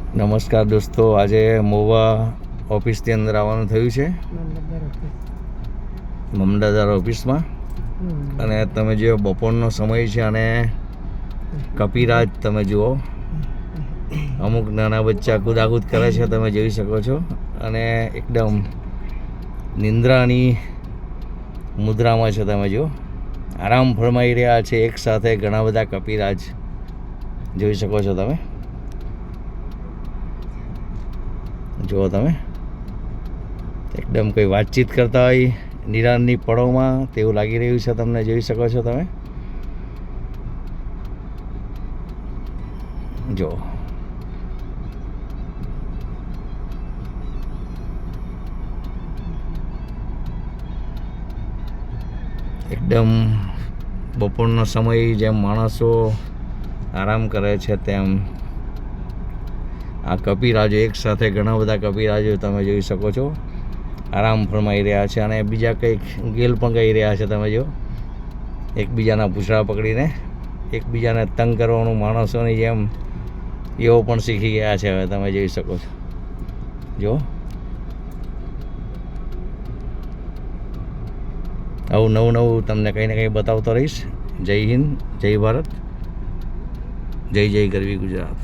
નમસ્કાર દોસ્તો, આજે મોવા ઓફિસની અંદર આવવાનું થયું છે, મામલતદાર ઓફિસમાં. અને તમે જો બપોરનો સમય છે અને કપિરાજ તમે જુઓ, અમુક નાના બચ્ચા કૂદાકૂદ કરે છે, તમે જોઈ શકો છો. અને એકદમ નિંદ્રાની મુદ્રામાં છે, તમે જો આરામ ફરમાઈ રહ્યા છે. એક સાથે ઘણા બધા કપિરાજ જોઈ શકો છો તમે. જુઓ તમે, એકદમ કોઈ વાતચીત કરતા હોય નિરાંતની પળોમાં તેવું લાગી રહ્યું છે, તમને જોઈ શકો છો તમે. જો એકદમ બપોરનો સમય, જેમ માણસો આરામ કરે છે તેમ આ કપિરાજો એક સાથે ઘણા બધા કપિરાજો તમે જોઈ શકો છો આરામ ફરમાઈ રહ્યા છે. અને બીજા કંઈક ગેલ પણ ગાઈ રહ્યા છે. તમે જો એકબીજાના પૂંછડા પકડીને એકબીજાને તંગ કરવાનું માણસોની જેમ એવો પણ શીખી ગયા છે. હવે તમે જોઈ શકો છો. જો આવું નવું તમને કંઈ ને કંઈ બતાવતો રહીશ. જય હિન્દ, જય ભારત, જય જય ગરવી ગુજરાત.